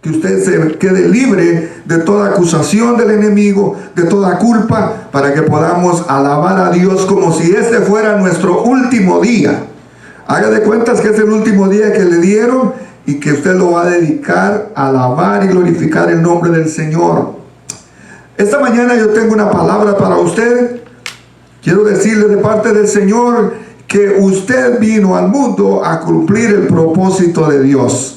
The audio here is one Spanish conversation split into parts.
que usted se quede libre de toda acusación del enemigo, de toda culpa, para que podamos alabar a Dios como si este fuera nuestro último día. Haga de cuentas que es el último día que le dieron y que usted lo va a dedicar a alabar y glorificar el nombre del Señor. Esta mañana yo tengo una palabra para usted. Quiero decirle de parte del Señor que usted vino al mundo a cumplir el propósito de Dios.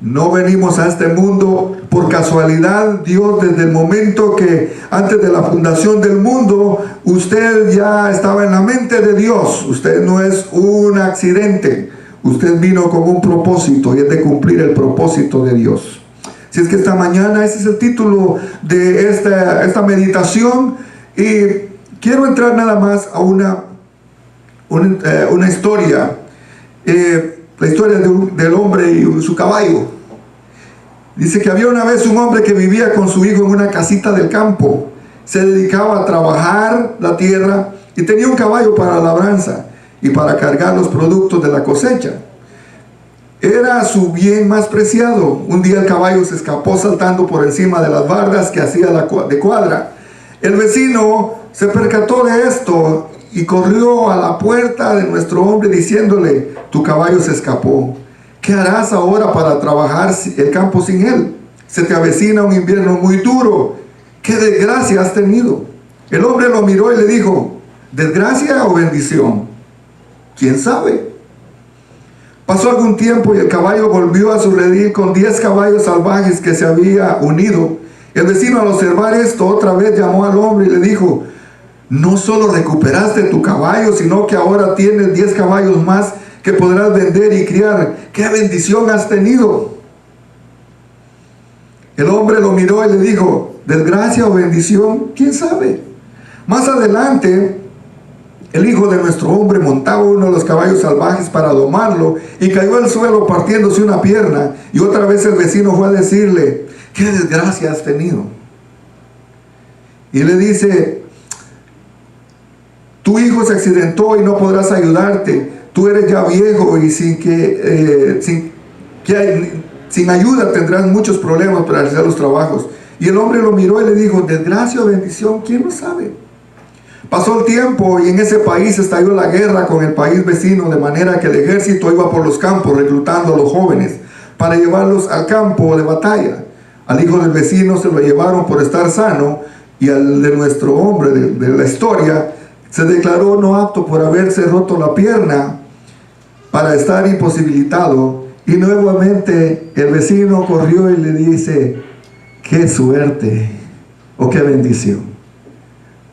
No venimos a este mundo por casualidad. Dios, desde el momento que antes de la fundación del mundo, usted ya estaba en la mente de Dios. Usted no es un accidente. Usted vino con un propósito, y es de cumplir el propósito de Dios. Si es que esta mañana, ese es el título de esta meditación, y quiero entrar nada más a una historia. La historia del hombre y su caballo. Dice que había una vez un hombre que vivía con su hijo en una casita del campo. Se dedicaba a trabajar la tierra y tenía un caballo para la labranza y para cargar los productos de la cosecha. Era su bien más preciado. Un día el caballo se escapó saltando por encima de las bardas que hacía de cuadra. El vecino se percató de esto y corrió a la puerta de nuestro hombre diciéndole: tu caballo se escapó. ¿Qué harás ahora para trabajar el campo sin él? Se te avecina un invierno muy duro. ¿Qué desgracia has tenido? El hombre lo miró y le dijo: ¿desgracia o bendición? ¿Quién sabe? Pasó algún tiempo y el caballo volvió a su redil con 10 caballos salvajes que se había unido. El vecino, al observar esto, otra vez llamó al hombre y le dijo: no solo recuperaste tu caballo, sino que ahora tienes 10 caballos más que podrás vender y criar. ¡Qué bendición has tenido! El hombre lo miró y le dijo: ¿desgracia o bendición? ¿Quién sabe? Más adelante, el hijo de nuestro hombre montaba uno de los caballos salvajes para domarlo y cayó al suelo partiéndose una pierna. Y otra vez el vecino fue a decirle: ¿qué desgracia has tenido? Y le dice: tu hijo se accidentó y no podrás ayudarte. Tú eres ya viejo y sin ayuda tendrás muchos problemas para realizar los trabajos. Y el hombre lo miró y le dijo: desgracia o bendición, ¿quién lo sabe? Pasó el tiempo y en ese país estalló la guerra con el país vecino, de manera que el ejército iba por los campos reclutando a los jóvenes para llevarlos al campo de batalla. Al hijo del vecino se lo llevaron por estar sano, y al de nuestro hombre de la historia se declaró no apto por haberse roto la pierna para estar imposibilitado. Y nuevamente el vecino corrió y le dice: qué suerte o qué bendición.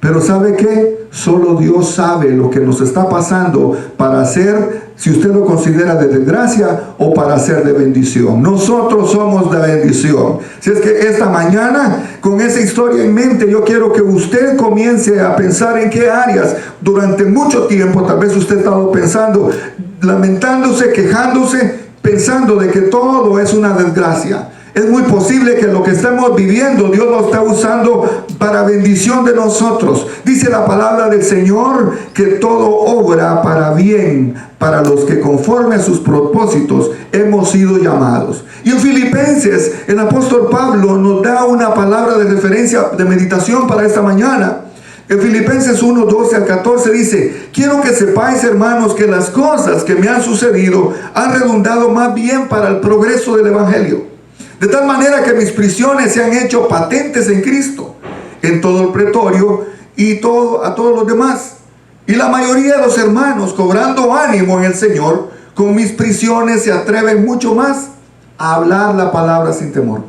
Pero ¿sabe qué? Solo Dios sabe lo que nos está pasando para hacer, si usted lo considera de desgracia o para hacer de bendición. Nosotros somos de bendición. Si es que esta mañana, con esa historia en mente, yo quiero que usted comience a pensar en qué áreas durante mucho tiempo tal vez usted ha estado pensando, lamentándose, quejándose, pensando de que todo es una desgracia. Es muy posible que lo que estemos viviendo Dios lo está usando para bendición de nosotros. Dice la palabra del Señor que todo obra para bien para los que conforme a sus propósitos hemos sido llamados. Y en Filipenses el apóstol Pablo nos da una palabra de referencia, de meditación para esta mañana. En Filipenses 1, 12 al 14 dice: quiero que sepáis, hermanos, que las cosas que me han sucedido han redundado más bien para el progreso del evangelio. De tal manera que mis prisiones se han hecho patentes en Cristo, en todo el pretorio y a todos los demás. Y la mayoría de los hermanos, cobrando ánimo en el Señor, con mis prisiones se atreven mucho más a hablar la palabra sin temor.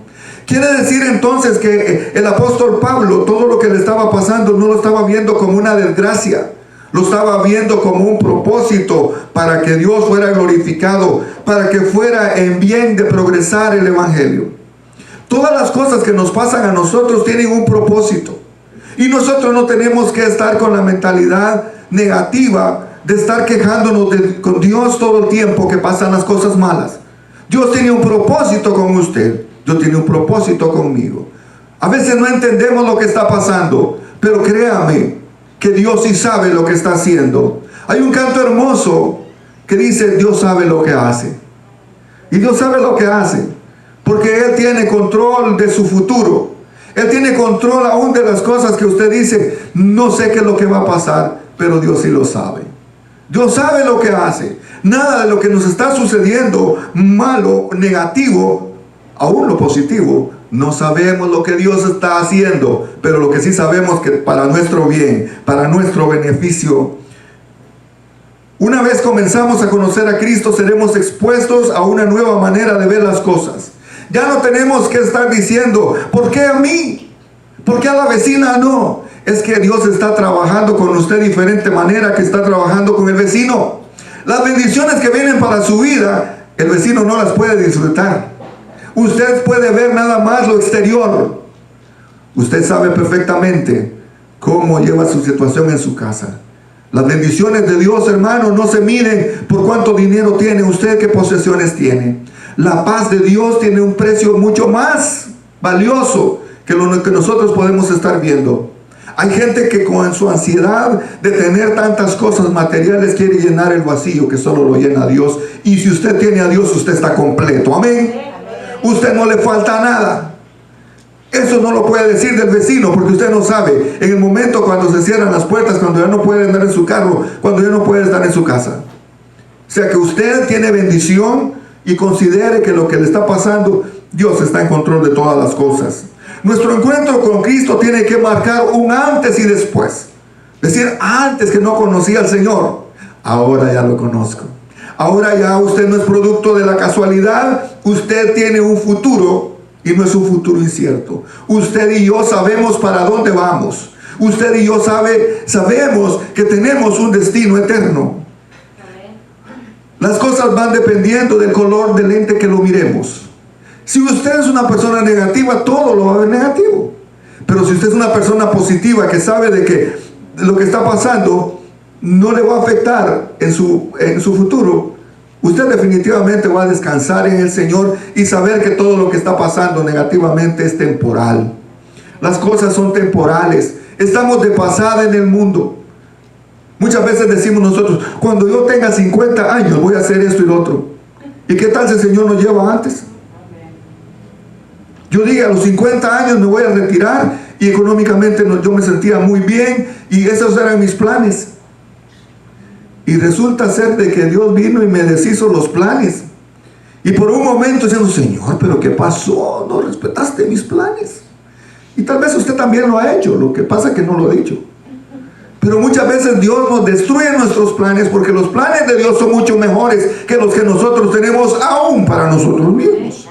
Quiere decir entonces que el apóstol Pablo, todo lo que le estaba pasando, no lo estaba viendo como una desgracia. Lo estaba viendo como un propósito para que Dios fuera glorificado, para que fuera en bien de progresar el evangelio. Todas las cosas que nos pasan a nosotros tienen un propósito. Y nosotros no tenemos que estar con la mentalidad negativa de estar quejándonos con Dios todo el tiempo que pasan las cosas malas. Dios tiene un propósito con usted. Dios tiene un propósito conmigo. A veces no entendemos lo que está pasando, pero créame que Dios sí sabe lo que está haciendo. Hay un canto hermoso que dice: Dios sabe lo que hace. Y Dios sabe lo que hace. porque Él tiene control de su futuro. Él tiene control aún de las cosas que usted dice, no sé qué es lo que va a pasar, pero Dios sí lo sabe. Dios sabe lo que hace. Nada de lo que nos está sucediendo, malo, negativo, aún lo positivo, no sabemos lo que Dios está haciendo, pero lo que sí sabemos que para nuestro bien, para nuestro beneficio. Una vez comenzamos a conocer a Cristo, seremos expuestos a una nueva manera de ver las cosas. Ya no tenemos que estar diciendo, ¿por qué a mí? ¿Por qué a la vecina no? Es que Dios está trabajando con usted de diferente manera que está trabajando con el vecino. Las bendiciones que vienen para su vida, el vecino no las puede disfrutar. Usted puede ver nada más lo exterior. Usted sabe perfectamente cómo lleva su situación en su casa. Las bendiciones de Dios, hermano, no se miden por cuánto dinero tiene usted, qué posesiones tiene. La paz de Dios tiene un precio mucho más valioso que lo que nosotros podemos estar viendo. Hay gente que con su ansiedad de tener tantas cosas materiales quiere llenar el vacío que solo lo llena Dios. Y si usted tiene a Dios, usted está completo. Amén. Usted no le falta nada. Eso no lo puede decir del vecino, porque usted no sabe en el momento cuando se cierran las puertas, cuando ya no puede andar en su carro, cuando ya no puede estar en su casa. O sea que usted tiene bendición y considere que lo que le está pasando, Dios está en control de todas las cosas. Nuestro encuentro con Cristo tiene que marcar un antes y después. Decir, antes que no conocía al Señor, ahora ya lo conozco. Ahora ya usted no es producto de la casualidad, usted tiene un futuro y no es un futuro incierto. Usted y yo sabemos para dónde vamos. Usted y yo sabemos que tenemos un destino eterno. Las cosas van dependiendo del color del lente que lo miremos. Si usted es una persona negativa, todo lo va a ver negativo. Pero si usted es una persona positiva que sabe de que lo que está pasando no le va a afectar en su futuro, usted definitivamente va a descansar en el Señor y saber que todo lo que está pasando negativamente es temporal. Las cosas son temporales. Estamos de pasada en el mundo. Muchas veces decimos nosotros, cuando yo tenga 50 años voy a hacer esto y lo otro. ¿Y qué tal si el Señor nos lleva antes? Yo dije, a los 50 años me voy a retirar y económicamente yo me sentía muy bien y esos eran mis planes. Y resulta ser de que Dios vino y me deshizo los planes. Y por un momento diciendo, Señor, ¿pero qué pasó? No respetaste mis planes. Y tal vez usted también lo ha hecho, lo que pasa es que no lo ha dicho. Pero muchas veces Dios nos destruye nuestros planes porque los planes de Dios son mucho mejores que los que nosotros tenemos aún para nosotros mismos.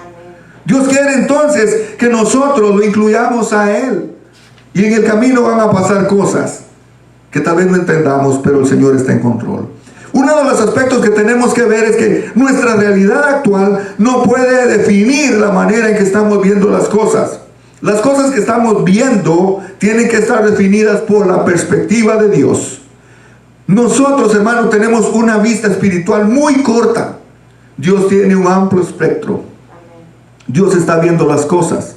Dios quiere entonces que nosotros lo incluyamos a Él. Y en el camino van a pasar cosas que tal vez no entendamos, pero el Señor está en control. Uno de los aspectos que tenemos que ver es que nuestra realidad actual no puede definir la manera en que estamos viendo las cosas. Las cosas que estamos viendo tienen que estar definidas por la perspectiva de Dios. Nosotros, hermanos, tenemos una vista espiritual muy corta. Dios tiene un amplio espectro. Dios está viendo las cosas.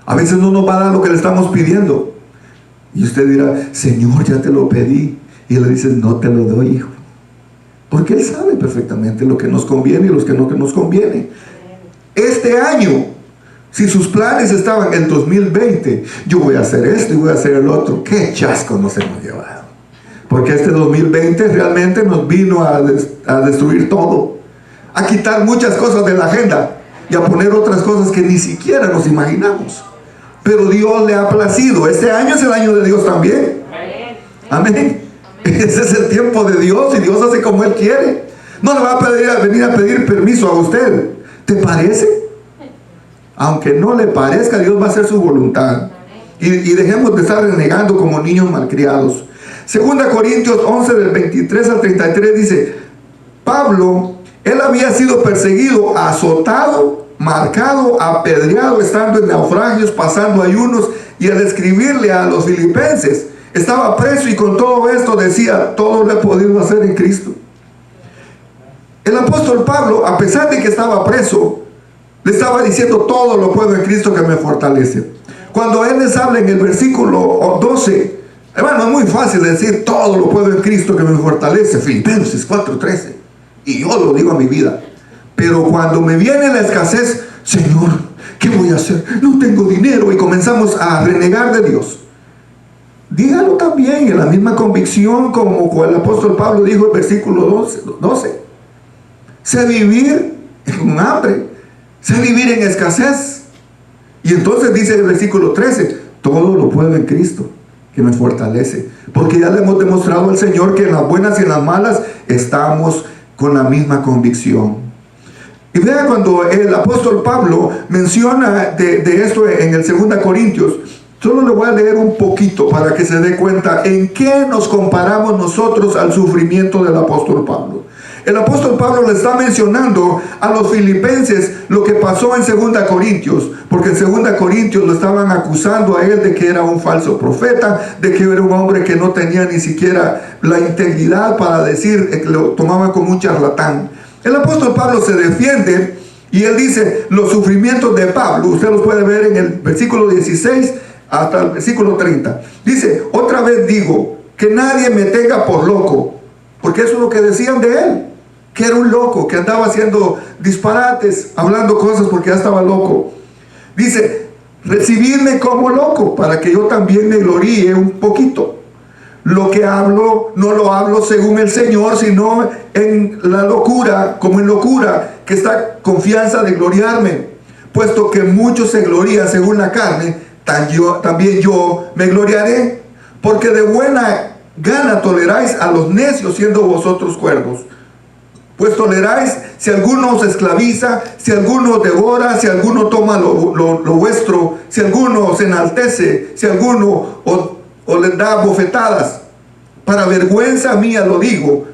A veces no nos va a dar lo que le estamos pidiendo. Y usted dirá, Señor, ya te lo pedí. Y Él le dice, no te lo doy, hijo. Porque Él sabe perfectamente lo que nos conviene y lo que no nos conviene. Este año, si sus planes estaban en 2020, yo voy a hacer esto y voy a hacer el otro. ¡Qué chasco nos hemos llevado! Porque este 2020 realmente nos vino a destruir todo. A quitar muchas cosas de la agenda y a poner otras cosas que ni siquiera nos imaginamos. Pero Dios le ha placido. Este año es el año de Dios también. Amén. Ese es el tiempo de Dios y Dios hace como Él quiere. No le va a venir a pedir permiso a usted. ¿Te parece? Aunque no le parezca, Dios va a hacer su voluntad. Y dejemos de estar renegando como niños malcriados. 2 Corintios 11 del 23 al 33 dice, Pablo, él había sido perseguido, azotado, marcado, apedreado, estando en naufragios, pasando ayunos, y al escribirle a los filipenses, estaba preso y con todo esto decía, todo lo he podido hacer en Cristo. El apóstol Pablo, a pesar de que estaba preso, le estaba diciendo, todo lo puedo en Cristo que me fortalece. Cuando Él les habla en el versículo 12, hermano, es muy fácil decir, todo lo puedo en Cristo que me fortalece, Filipenses 4:13, y yo lo digo a mi vida. Pero cuando me viene la escasez, Señor, ¿Qué voy a hacer? No tengo dinero. Y comenzamos a renegar de Dios. Dígalo también en la misma convicción como el apóstol Pablo dijo en versículo 12. Sé vivir con hambre, sé vivir en escasez. Y entonces dice el versículo 13, todo lo puedo en Cristo que me fortalece. Porque ya le hemos demostrado al Señor que en las buenas y en las malas estamos con la misma convicción. Y vea cuando el apóstol Pablo menciona de esto en el 2 Corintios. Solo le voy a leer un poquito para que se dé cuenta en qué nos comparamos nosotros al sufrimiento del apóstol Pablo. El apóstol Pablo le está mencionando a los filipenses lo que pasó en 2 Corintios, porque en 2 Corintios lo estaban acusando a él de que era un falso profeta, de que era un hombre que no tenía ni siquiera la integridad para decir, que lo tomaban como un charlatán. El apóstol Pablo se defiende y él dice los sufrimientos de Pablo, usted los puede ver en el versículo 16 hasta el versículo 30. Dice, otra vez digo, que nadie me tenga por loco, porque eso es lo que decían de él, que era un loco, que andaba haciendo disparates, hablando cosas porque ya estaba loco. Dice, recibidme como loco, para que yo también me gloríe un poquito. Lo que hablo, no lo hablo según el Señor, sino en la locura, como en locura, que está confianza de gloriarme, puesto que muchos se glorían según la carne, también yo me gloriaré, porque de buena gana toleráis a los necios, siendo vosotros cuerdos. Pues toleráis si alguno os esclaviza, si alguno devora, si alguno toma lo vuestro, si alguno se enaltece, si alguno os les da bofetadas. Para vergüenza mía lo digo,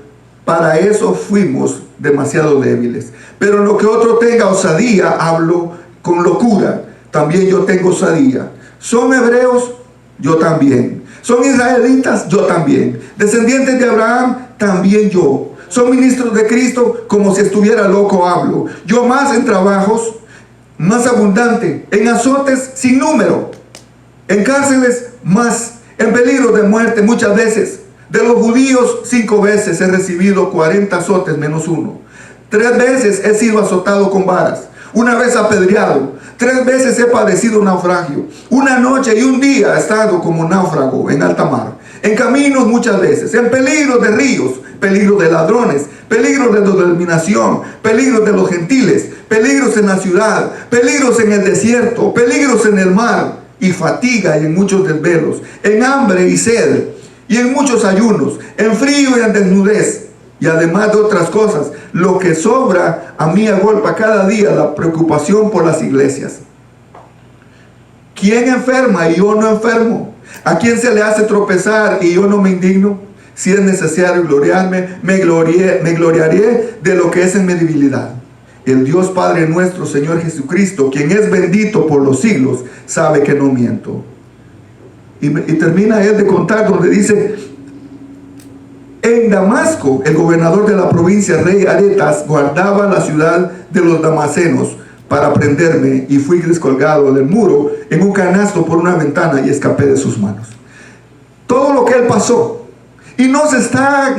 para eso fuimos demasiado débiles. Pero lo que otro tenga osadía, hablo con locura, también yo tengo osadía. Son hebreos, yo también. Son israelitas, yo también. Descendientes de Abraham, también yo. Son ministros de Cristo, como si estuviera loco hablo. Yo más en trabajos, más abundante, en azotes sin número, en cárceles más, en peligro de muerte muchas veces. De los judíos 5 veces he recibido 40 azotes menos uno. 3 veces he sido azotado con varas, 1 vez apedreado, 3 veces he padecido naufragio, 1 noche y 1 día he estado como náufrago en alta mar, en caminos muchas veces, en peligro de ríos, peligro de ladrones, peligro de dominación, peligros de los gentiles, peligros en la ciudad, peligros en el desierto, peligros en el mar, y fatiga y en muchos desvelos, en hambre y sed, y en muchos ayunos, en frío y en desnudez. Y además de otras cosas, lo que sobra a mí agolpa cada día la preocupación por las iglesias. ¿Quién enferma y yo no enfermo? ¿A quién se le hace tropezar y yo no me indigno? Si es necesario gloriarme, me gloriaré de lo que es en mi debilidad. El Dios Padre nuestro, Señor Jesucristo, quien es bendito por los siglos, sabe que no miento. Y termina él de contar donde dice: en Damasco, el gobernador de la provincia, rey Aretas, guardaba la ciudad de los damasenos para prenderme, y fui descolgado del muro en un canasto por una ventana y escapé de sus manos. Todo lo que él pasó, y no está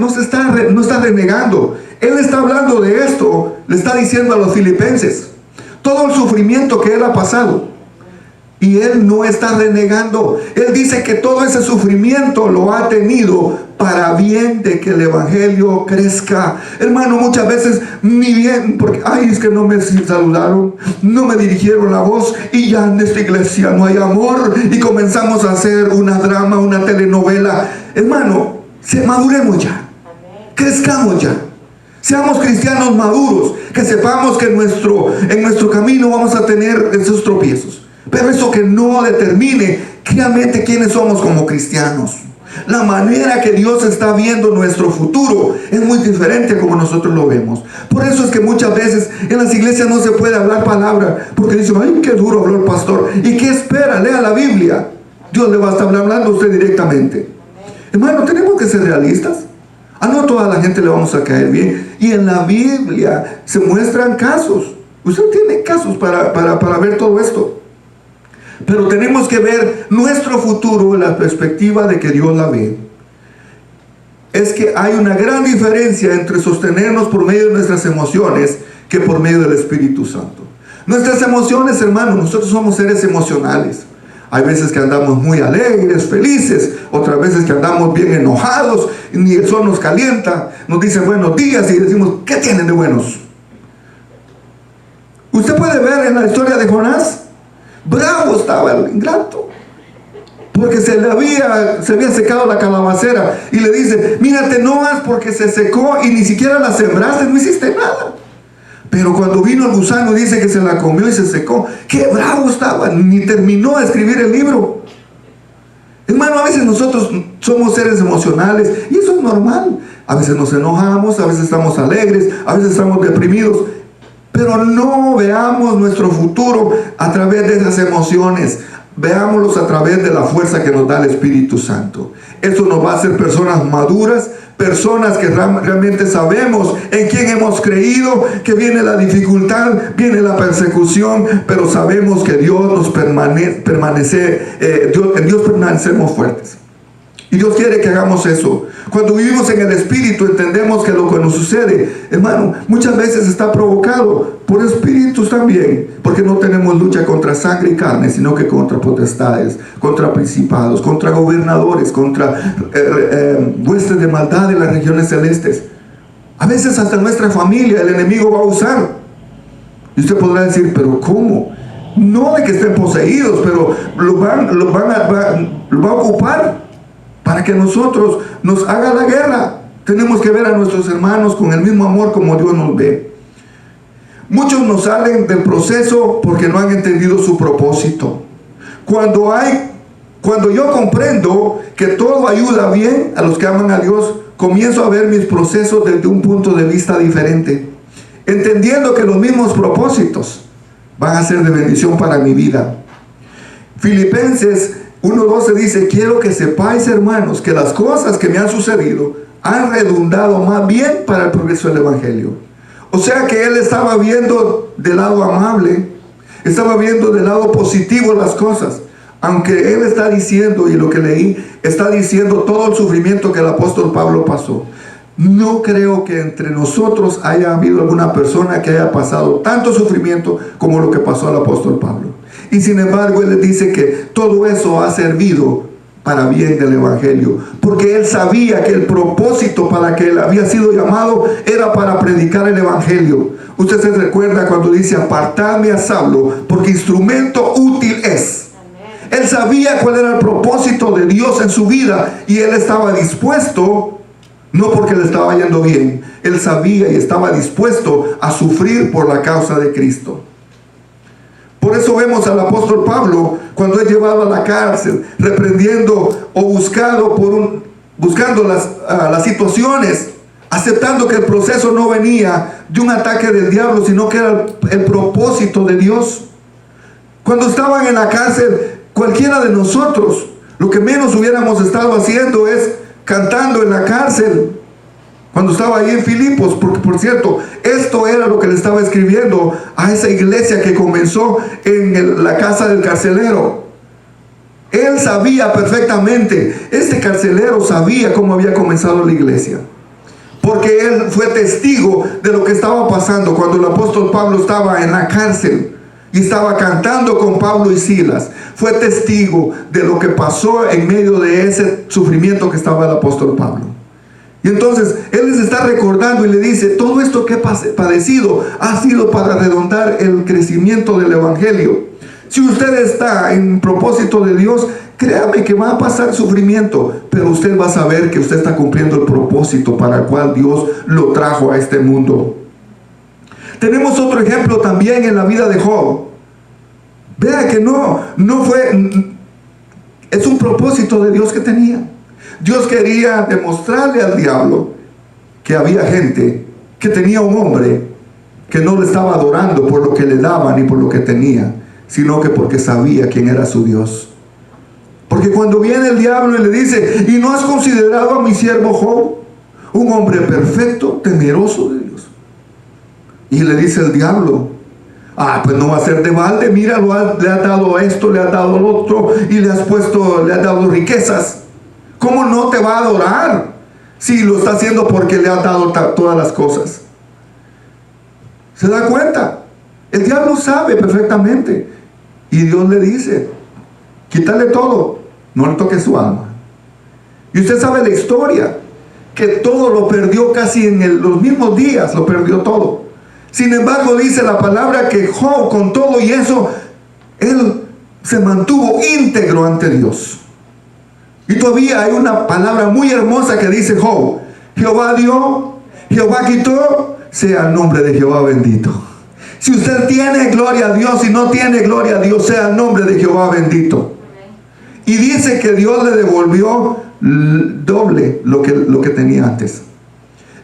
renegando. Él está hablando de esto, le está diciendo a los filipenses todo el sufrimiento que él ha pasado. Y él no está renegando. Él dice que todo ese sufrimiento lo ha tenido para bien de que el evangelio crezca. Hermano, muchas veces ni bien, porque ay, es que no me saludaron, no me dirigieron la voz, y ya en esta iglesia no hay amor, y comenzamos a hacer una drama, una telenovela. Hermano, maduremos ya, crezcamos ya, seamos cristianos maduros, que sepamos que en nuestro camino vamos a tener esos tropiezos. Pero eso que no determine realmente quiénes somos como cristianos. La manera que Dios está viendo nuestro futuro es muy diferente a como nosotros lo vemos. Por eso es que muchas veces en las iglesias no se puede hablar palabra, porque dicen: ay, qué duro habló el pastor. ¿Y qué espera? Lea la Biblia. Dios le va a estar hablando a usted directamente. Hermano, tenemos que ser realistas. No toda la gente le vamos a caer bien. Y en la Biblia se muestran casos. Usted tiene casos para ver todo esto. Pero tenemos que ver nuestro futuro en la perspectiva de que Dios la ve. Es que hay una gran diferencia entre sostenernos por medio de nuestras emociones que por medio del Espíritu Santo. Nuestras emociones, hermanos, nosotros somos seres emocionales. Hay veces que andamos muy alegres, felices, otras veces que andamos bien enojados, y ni el sol nos calienta, nos dicen buenos días y decimos, ¿qué tienen de buenos? Usted puede ver en la historia de Jonás, bravo estaba el ingrato, porque se había secado la calabacera, y le dice, mira, te enojas porque se secó y ni siquiera la sembraste, no hiciste nada. Pero cuando vino el gusano, dice que se la comió y se secó. ¡Qué bravo estaba! Ni terminó de escribir el libro. Hermano, a veces nosotros somos seres emocionales y eso es normal. A veces nos enojamos, a veces estamos alegres, a veces estamos deprimidos. Pero no veamos nuestro futuro a través de esas emociones. Veámoslos a través de la fuerza que nos da el Espíritu Santo. Eso nos va a hacer personas maduras, personas que realmente sabemos en quién hemos creído, que viene la dificultad, viene la persecución, pero sabemos que Dios nos en Dios permanecemos fuertes. Y Dios quiere que hagamos eso. Cuando vivimos en el Espíritu, entendemos que lo que nos sucede, hermano, muchas veces está provocado por espíritus también, porque no tenemos lucha contra sangre y carne, sino que contra potestades, contra principados, contra gobernadores, contra huestes de maldad en las regiones celestes. A veces hasta nuestra familia el enemigo va a usar. Y usted podrá decir, pero ¿cómo? No de que estén poseídos, pero lo va a ocupar para que nosotros nos haga la guerra. Tenemos que ver a nuestros hermanos con el mismo amor como Dios nos ve. Muchos nos salen del proceso porque no han entendido su propósito. Cuando yo comprendo que todo ayuda bien a los que aman a Dios, comienzo a ver mis procesos desde un punto de vista diferente, entendiendo que los mismos propósitos van a ser de bendición para mi vida. Filipenses 1:12 dice, quiero que sepáis, hermanos, que las cosas que me han sucedido han redundado más bien para el progreso del Evangelio. O sea que él estaba viendo del lado amable, estaba viendo del lado positivo las cosas. Aunque él está diciendo, y lo que leí, está diciendo todo el sufrimiento que el apóstol Pablo pasó. No creo que entre nosotros haya habido alguna persona que haya pasado tanto sufrimiento como lo que pasó al apóstol Pablo. Y sin embargo, él les dice que todo eso ha servido para bien del Evangelio, porque él sabía que el propósito para que él había sido llamado era para predicar el Evangelio. Usted se recuerda cuando dice, apartadme a Saulo, porque instrumento útil es. Él sabía cuál era el propósito de Dios en su vida y él estaba dispuesto, no porque le estaba yendo bien, él sabía y estaba dispuesto a sufrir por la causa de Cristo. Por eso vemos al apóstol Pablo cuando es llevado a la cárcel, reprendiendo o buscando las situaciones, aceptando que el proceso no venía de un ataque del diablo, sino que era el propósito de Dios. Cuando estaban en la cárcel, cualquiera de nosotros, lo que menos hubiéramos estado haciendo es cantando en la cárcel. Cuando estaba ahí en Filipos, porque por cierto, esto era lo que le estaba escribiendo a esa iglesia que comenzó en la casa del carcelero. Él sabía perfectamente, este carcelero sabía cómo había comenzado la iglesia, porque él fue testigo de lo que estaba pasando cuando el apóstol Pablo estaba en la cárcel y estaba cantando con Pablo y Silas. Fue testigo de lo que pasó en medio de ese sufrimiento que estaba el apóstol Pablo. Y entonces él les está recordando y le dice, todo esto que he padecido ha sido para redondar el crecimiento del Evangelio. Si usted está en propósito de Dios, créame que va a pasar sufrimiento, pero usted va a saber que usted está cumpliendo el propósito para el cual Dios lo trajo a este mundo. Tenemos otro ejemplo también en la vida de Job. Vea que no fue, es un propósito de Dios que tenía. Dios quería demostrarle al diablo que había gente, que tenía un hombre que no le estaba adorando por lo que le daban ni por lo que tenía, sino que porque sabía quién era su Dios. Porque cuando viene el diablo y le dice, ¿y no has considerado a mi siervo Job, un hombre perfecto, temeroso de Dios? Y le dice el diablo, pues no va a ser de balde, mira, le has dado esto, le has dado lo otro, y le has dado riquezas. ¿Cómo no te va a adorar si lo está haciendo porque le ha dado todas las cosas? ¿Se da cuenta? El diablo sabe perfectamente. Y Dios le dice, quítale todo, no le toque su alma. Y usted sabe la historia, que todo lo perdió casi en los mismos días, lo perdió todo. Sin embargo, dice la palabra que Job, con todo y eso, él se mantuvo íntegro ante Dios. Y todavía hay una palabra muy hermosa que dice Job: Jehová dio, Jehová quitó, sea el nombre de Jehová bendito. Si usted tiene gloria a Dios y no tiene gloria a Dios, sea el nombre de Jehová bendito. Y dice que Dios le devolvió doble lo que tenía antes.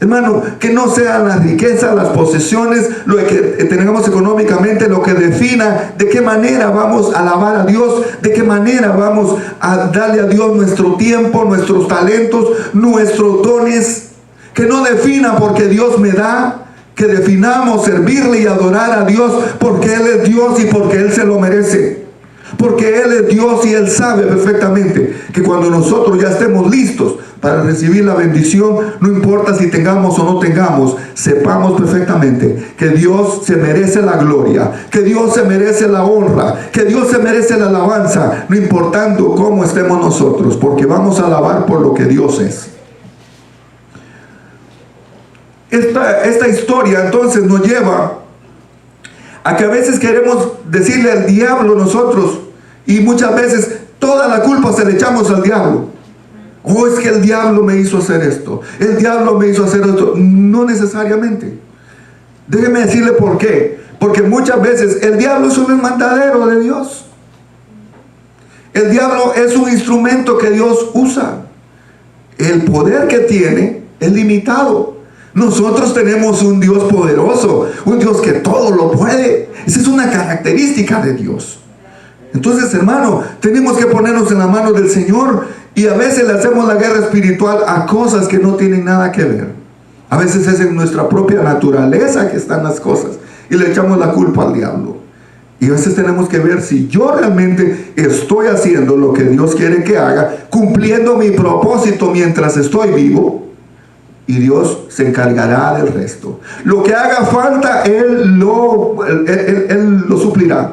Hermano, que no sean las riquezas, las posesiones, lo que tengamos económicamente, lo que defina de qué manera vamos a alabar a Dios, de qué manera vamos a darle a Dios nuestro tiempo, nuestros talentos, nuestros dones. Que no defina porque Dios me da, que definamos servirle y adorar a Dios porque Él es Dios y porque Él se lo merece. Porque Él es Dios y Él sabe perfectamente que cuando nosotros ya estemos listos para recibir la bendición, no importa si tengamos o no tengamos, sepamos perfectamente que Dios se merece la gloria, que Dios se merece la honra, que Dios se merece la alabanza, no importando cómo estemos nosotros, porque vamos a alabar por lo que Dios es. Esta historia entonces nos lleva a que a veces queremos decirle al diablo nosotros, y muchas veces toda la culpa se le echamos al diablo. Oh, es que el diablo me hizo hacer esto, el diablo me hizo hacer esto. No necesariamente. Déjeme decirle por qué. Porque muchas veces el diablo es un mandadero de Dios. El diablo es un instrumento que Dios usa. El poder que tiene es limitado. Nosotros tenemos un Dios poderoso, un Dios que todo lo puede. Esa es una característica de Dios. Entonces, hermano, tenemos que ponernos en la mano del Señor, y a veces le hacemos la guerra espiritual a cosas que no tienen nada que ver. A veces es en nuestra propia naturaleza que están las cosas y le echamos la culpa al diablo. Y a veces tenemos que ver si yo realmente estoy haciendo lo que Dios quiere que haga, cumpliendo mi propósito mientras estoy vivo, y Dios se encargará del resto. Lo que haga falta, Él lo suplirá.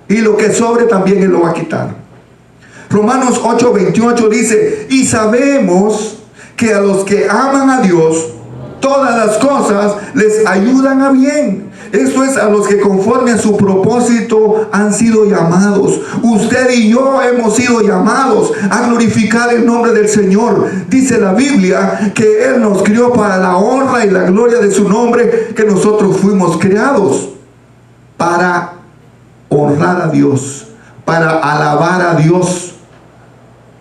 Y lo que sobre también Él lo va a quitar. Romanos 8:28 dice: y sabemos que a los que aman a Dios, todas las cosas les ayudan a bien. Esto es, a los que conforme a su propósito han sido llamados. Usted y yo hemos sido llamados a glorificar el nombre del Señor. Dice la Biblia que Él nos crió para la honra y la gloria de su nombre, que nosotros fuimos creados para honrar a Dios, para alabar a Dios.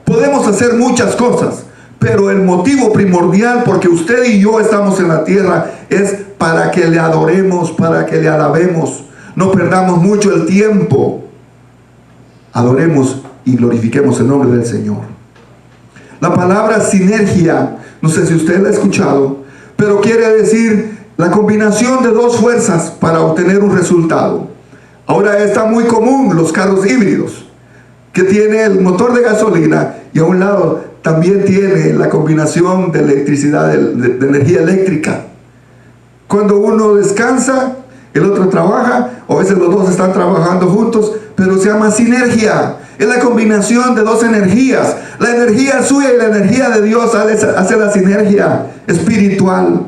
Podemos hacer muchas cosas, pero el motivo primordial porque usted y yo estamos en la tierra es para que le adoremos, para que le alabemos. No perdamos mucho el tiempo. Adoremos y glorifiquemos el nombre del Señor. La palabra sinergia, no sé si usted la ha escuchado, pero quiere decir la combinación de dos fuerzas para obtener un resultado. Ahora está muy común los carros híbridos, que tiene el motor de gasolina y a un lado también tiene la combinación de electricidad, de energía eléctrica. Cuando uno descansa, el otro trabaja, o a veces los dos están trabajando juntos, pero se llama sinergia. Es la combinación de dos energías. La energía suya y la energía de Dios hace la sinergia espiritual.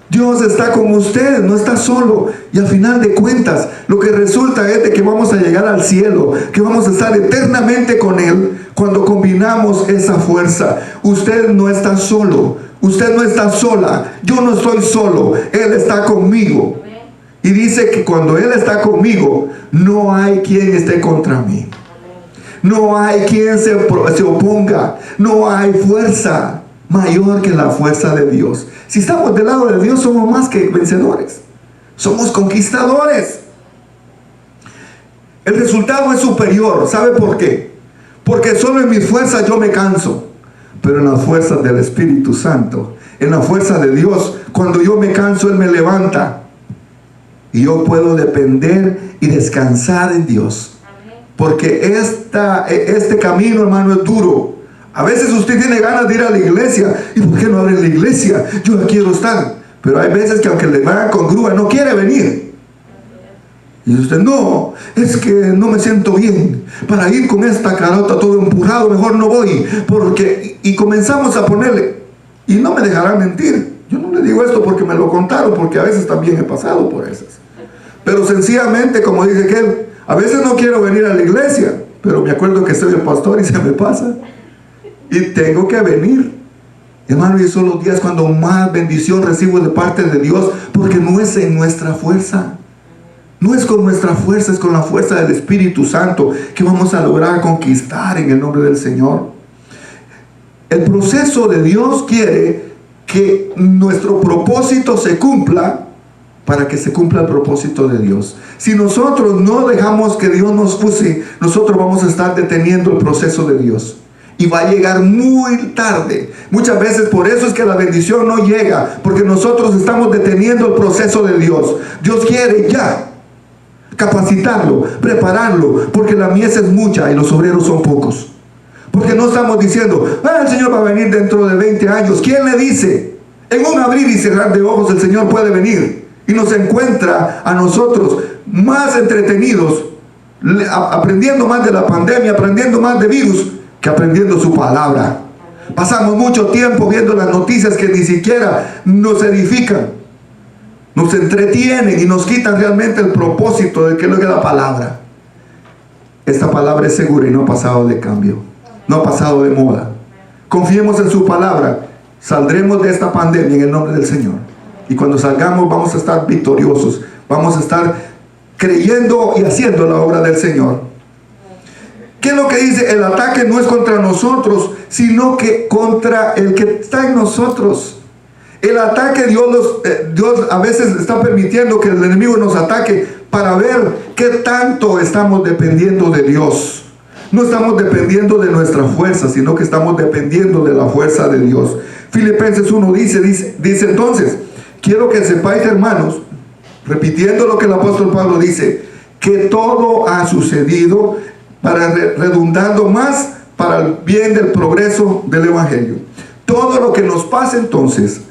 Dios está con ustedes, no está solo. Y al final de cuentas, lo que resulta es de que vamos a llegar al cielo, que vamos a estar eternamente con Él cuando combinamos esa fuerza. Usted no está solo, usted no está sola, yo no estoy solo, Él está conmigo. Y dice que cuando Él está conmigo, no hay quien esté contra mí. No hay quien se oponga, no hay fuerza mayor que la fuerza de Dios. Si estamos del lado de Dios, somos más que vencedores. Somos conquistadores. El resultado es superior. ¿Sabe por qué? Porque solo en mis fuerzas yo me canso. Pero en las fuerzas del Espíritu Santo, en la fuerza de Dios, cuando yo me canso, Él me levanta. Y yo puedo depender y descansar en Dios. Porque este camino, hermano, es duro. A veces usted tiene ganas de ir a la iglesia. ¿Y por qué no abre la iglesia? Yo no quiero estar. Pero hay veces que aunque le vayan con grúa, no quiere venir. Y usted, no, es que no me siento bien. Para ir con esta carota todo empujado, mejor no voy. Y comenzamos a ponerle, y no me dejarán mentir. Yo no le digo esto porque me lo contaron, porque a veces también he pasado por esas. Pero sencillamente, como dice aquel, a veces no quiero venir a la iglesia, pero me acuerdo que soy el pastor y se me pasa. Y tengo que venir. Hermano, y son los días cuando más bendición recibo de parte de Dios, porque no es en nuestra fuerza. No es con nuestra fuerza, es con la fuerza del Espíritu Santo que vamos a lograr conquistar en el nombre del Señor. El proceso de Dios quiere que nuestro propósito se cumpla para que se cumpla el propósito de Dios. Si nosotros no dejamos que Dios nos use, nosotros vamos a estar deteniendo el proceso de Dios. Y va a llegar muy tarde. Muchas veces por eso es que la bendición no llega, porque nosotros estamos deteniendo el proceso de Dios. Dios quiere ya capacitarlo, prepararlo, porque la mies es mucha y los obreros son pocos. Porque no estamos diciendo, el Señor va a venir dentro de 20 años. ¿Quién le dice? En un abrir y cerrar de ojos el Señor puede venir y nos encuentra a nosotros más entretenidos, aprendiendo más de la pandemia, aprendiendo más de virus, que aprendiendo su palabra. Pasamos mucho tiempo viendo las noticias que ni siquiera nos edifican, nos entretienen y nos quitan realmente el propósito de que lo que es la palabra. Esta palabra es segura y no ha pasado de cambio, no ha pasado de moda. Confiemos en su palabra. Saldremos de esta pandemia en el nombre del Señor, y cuando salgamos vamos a estar victoriosos, vamos a estar creyendo y haciendo la obra del Señor. ¿Qué es lo que dice? El ataque no es contra nosotros, sino que contra el que está en nosotros. El ataque Dios a veces está permitiendo que el enemigo nos ataque para ver qué tanto estamos dependiendo de Dios. No estamos dependiendo de nuestra fuerza, sino que estamos dependiendo de la fuerza de Dios. Filipenses 1 dice entonces, quiero que sepáis, hermanos, repitiendo lo que el apóstol Pablo dice, que todo ha sucedido redundando más para el bien del progreso del Evangelio. Todo lo que nos pase entonces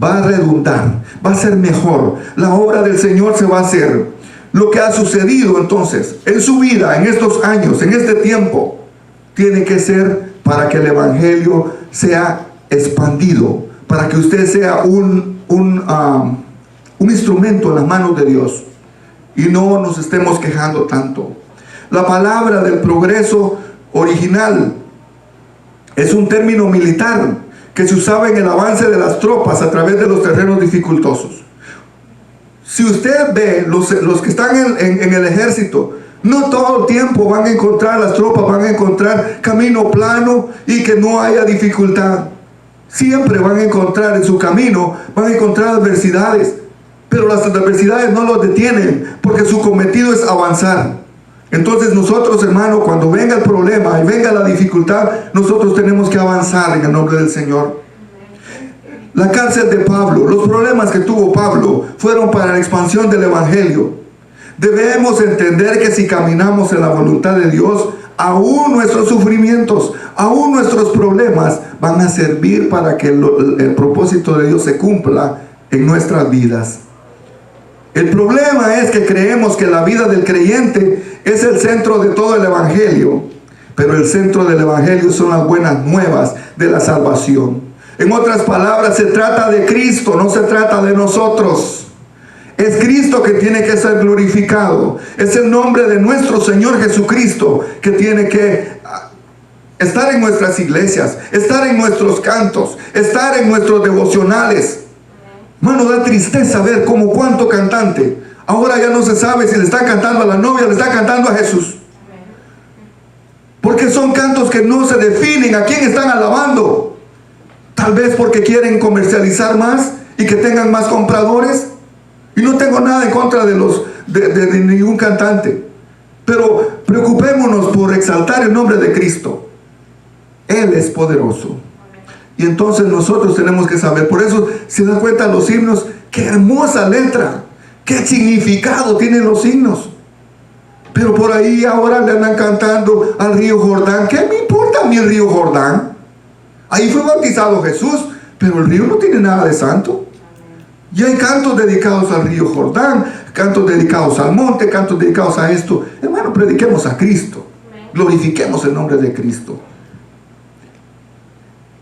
va a redundar, va a ser mejor. La obra del Señor se va a hacer. Lo que ha sucedido entonces en su vida, en estos años, en este tiempo, tiene que ser para que el Evangelio sea expandido, para que usted sea un instrumento en las manos de Dios y no nos estemos quejando tanto. La palabra del progreso original es un término militar que se usaba en el avance de las tropas a través de los terrenos dificultosos. Si usted ve los que están en el ejército, no todo el tiempo van a encontrar las tropas, van a encontrar camino plano y que no haya dificultad. Siempre van a encontrar en su camino, van a encontrar adversidades, pero las adversidades no los detienen, porque su cometido es avanzar. Entonces nosotros, hermano, cuando venga el problema y venga la dificultad, nosotros tenemos que avanzar en el nombre del Señor. La cárcel de Pablo, los problemas que tuvo Pablo fueron para la expansión del Evangelio. Debemos entender que si caminamos en la voluntad de Dios, aún nuestros sufrimientos, aún nuestros problemas van a servir para que el propósito de Dios se cumpla en nuestras vidas. El problema es que creemos que la vida del creyente es el centro de todo el Evangelio, pero el centro del Evangelio son las buenas nuevas de la salvación. En otras palabras, se trata de Cristo, no se trata de nosotros. Es Cristo que tiene que ser glorificado. Es el nombre de nuestro Señor Jesucristo que tiene que estar en nuestras iglesias, estar en nuestros cantos, estar en nuestros devocionales. Mano, da tristeza ver cómo cuánto cantante ahora ya no se sabe si le está cantando a la novia o le está cantando a Jesús, porque son cantos que no se definen a quién están alabando. Tal vez porque quieren comercializar más y que tengan más compradores, y no tengo nada en contra de ningún cantante, pero preocupémonos por exaltar el nombre de Cristo. Él es poderoso. Y entonces nosotros tenemos que saber. Por eso se dan cuenta los himnos. Qué hermosa letra, qué significado tienen los himnos. Pero por ahí ahora le andan cantando al río Jordán. ¿Qué me importa a mí el río Jordán? Ahí fue bautizado Jesús, pero el río no tiene nada de santo. Y hay cantos dedicados al río Jordán, cantos dedicados al monte, cantos dedicados a esto. Hermano, prediquemos a Cristo. Glorifiquemos el nombre de Cristo.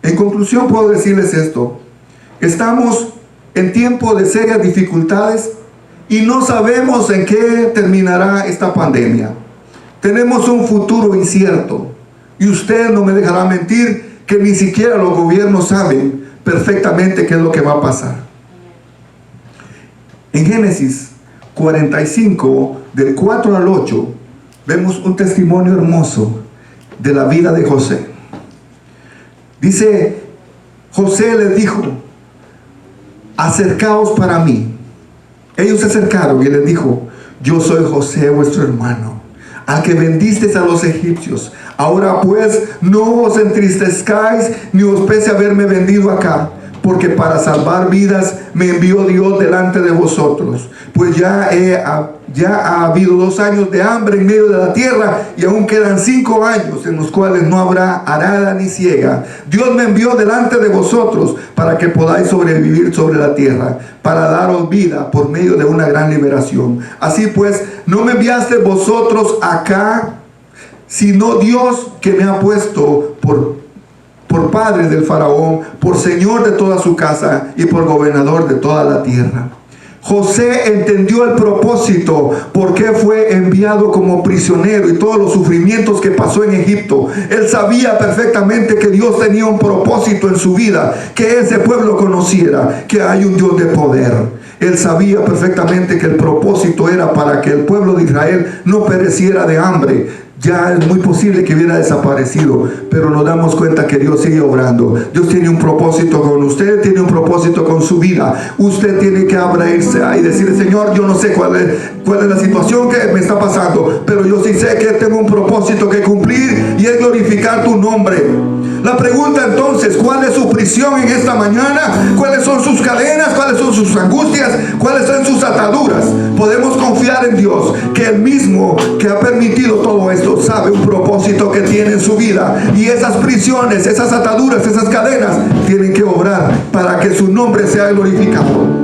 En conclusión puedo decirles esto. Estamos en tiempo de serias dificultades y no sabemos en qué terminará esta pandemia. Tenemos un futuro incierto. Y usted no me dejará mentir que ni siquiera los gobiernos saben perfectamente qué es lo que va a pasar. En Génesis 45, del 4 al 8, vemos un testimonio hermoso de la vida de José. Dice, José les dijo, acercaos para mí. Ellos se acercaron y les dijo, yo soy José vuestro hermano, al que vendisteis a los egipcios. Ahora pues no os entristezcáis ni os pese haberme vendido acá, porque para salvar vidas me envió Dios delante de vosotros. Pues ya ha habido 2 años de hambre en medio de la tierra, y aún quedan 5 años en los cuales no habrá arada ni siega. Dios me envió delante de vosotros para que podáis sobrevivir sobre la tierra, para daros vida por medio de una gran liberación. Así pues, no me enviaste vosotros acá, sino Dios, que me ha puesto por padre del faraón, por señor de toda su casa y por gobernador de toda la tierra. José entendió el propósito, por qué fue enviado como prisionero y todos los sufrimientos que pasó en Egipto. Él sabía perfectamente que Dios tenía un propósito en su vida, que ese pueblo conociera que hay un Dios de poder. Él sabía perfectamente que el propósito era para que el pueblo de Israel no pereciera de hambre. Ya es muy posible que hubiera desaparecido, pero nos damos cuenta que Dios sigue obrando. Dios tiene un propósito con usted, tiene un propósito con su vida. Usted tiene que abrirse y decirle, Señor, yo no sé cuál es la situación que me está pasando, pero yo sí sé que tengo un propósito que cumplir, y es glorificar tu nombre. La pregunta entonces, ¿cuál es su prisión en esta mañana? ¿Cuáles son sus cadenas? ¿Cuáles son sus angustias? ¿Cuáles son sus ataduras? Podemos confiar en Dios, que Él mismo que ha permitido todo esto sabe un propósito que tiene en su vida, y esas prisiones, esas ataduras, esas cadenas tienen que obrar para que su nombre sea glorificado.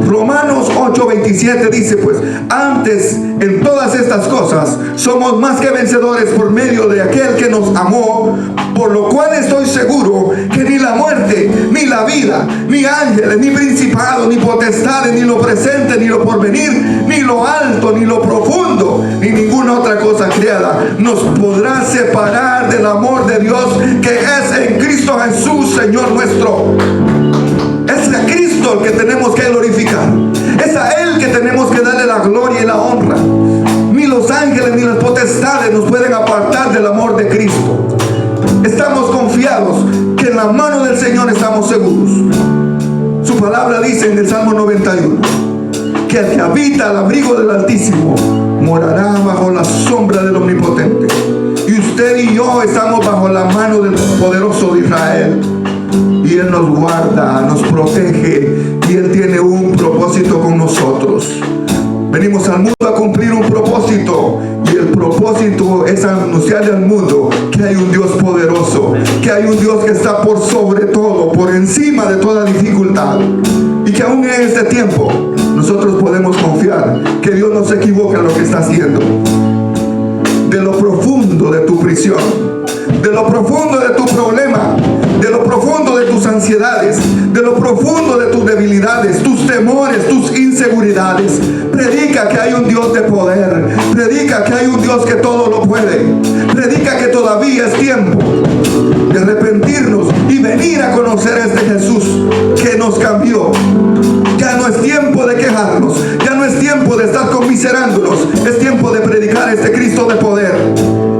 Romanos 8:27 dice, pues antes en todas estas cosas somos más que vencedores por medio de aquel que nos amó, por lo cual estoy seguro que ni la muerte, ni la vida, ni ángeles, ni principados, ni potestades, ni lo presente, ni lo porvenir, ni lo alto, ni lo profundo, ni ninguna otra cosa creada nos podrá separar del amor de Dios que es en Cristo Jesús, Señor nuestro. Es a Cristo el que tenemos que glorificar. Es a Él que tenemos que darle la gloria y la honra. Ni los ángeles ni las potestades nos pueden apartar del amor de Cristo. Estamos confiados que en la mano del Señor estamos seguros. Su palabra dice en el Salmo 91 que el que habita al abrigo del Altísimo morará bajo la sombra del Omnipotente. Y usted y yo estamos bajo la mano del poderoso de Israel. Y Él nos guarda, nos protege, y Él tiene un propósito con nosotros. Venimos al mundo a cumplir un propósito, y el propósito es anunciarle al mundo que hay un Dios poderoso, que hay un Dios que está por sobre todo, por encima de toda dificultad, y que aún en este tiempo nosotros podemos confiar que Dios no se equivoca en lo que está haciendo. De lo profundo de tu prisión, de lo profundo de tu problema, de lo profundo de tus ansiedades, de lo profundo de tus debilidades, tus temores, tus inseguridades, predica que hay un Dios de poder, predica que hay un Dios que todo lo puede, predica que todavía es tiempo de arrepentirnos y venir a conocer a este Jesús que nos cambió. Ya no es tiempo de quejarnos, ya no es tiempo de estar conmiserándonos, es tiempo de predicar este Cristo de poder,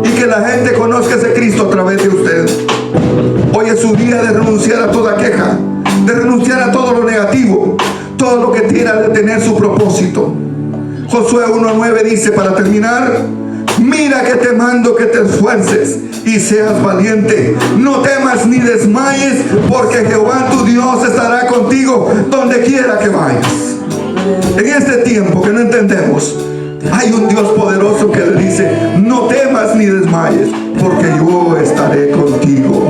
y que la gente conozca ese Cristo a través de usted. Hoy es su día de renunciar a toda queja, de renunciar a todo lo negativo, todo lo que quiera detener su propósito. Josué 1:9 dice, para terminar, mira que te mando que te esfuerces y seas valiente. No temas ni desmayes, porque Jehová tu Dios estará contigo donde quiera que vayas. En este tiempo que no entendemos, hay un Dios poderoso que le dice, no temas ni desmayes, porque yo estaré contigo.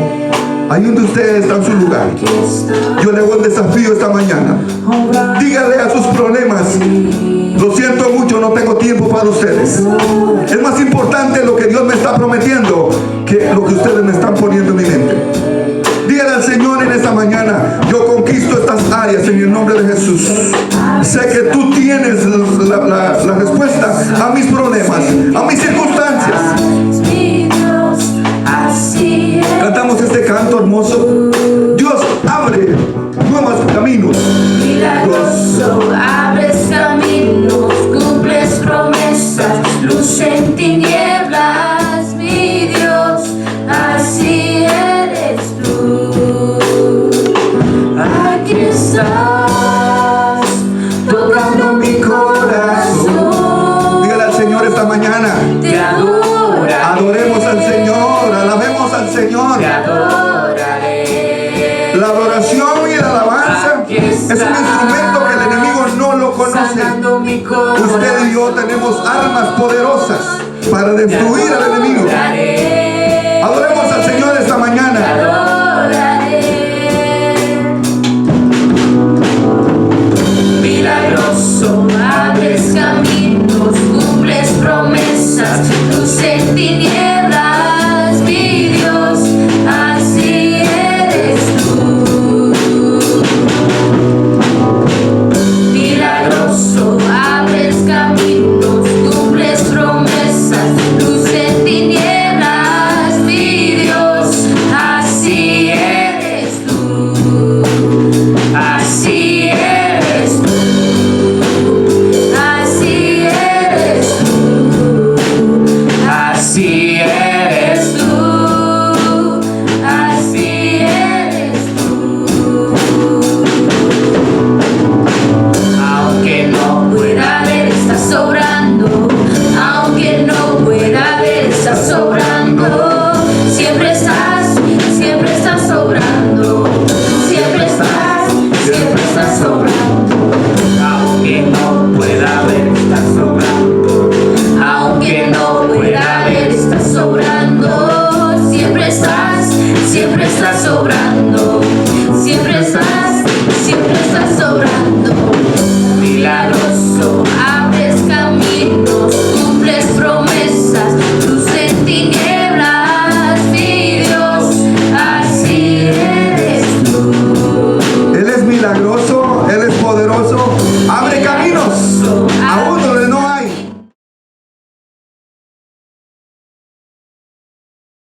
Ahí donde usted está en su lugar, yo le hago un desafío esta mañana. Dígale a sus problemas: lo siento mucho, no tengo tiempo para ustedes. Es más importante lo que Dios me está prometiendo que lo que ustedes me están poniendo en mi mente. Dígale al Señor en esta mañana: yo conquisto estas áreas en el nombre de Jesús. Sé que tú tienes la respuesta a mis problemas, a mis circunstancias. Cantamos este canto hermoso. Dios abre nuevos caminos. Milagroso, abres caminos, cumples promesas, luz en tinieblas, mi Dios, así eres tú. Aquí estás, tocando mi corazón. Dígale al Señor esta mañana: te adoraré. Adoremos al Señor, alabemos al Señor. Te adoraré. La adoración y la alabanza es un instrumento que el enemigo no lo conoce. Usted y yo tenemos armas poderosas para destruir al enemigo. Adoremos al Señor esta mañana. Milagroso, abre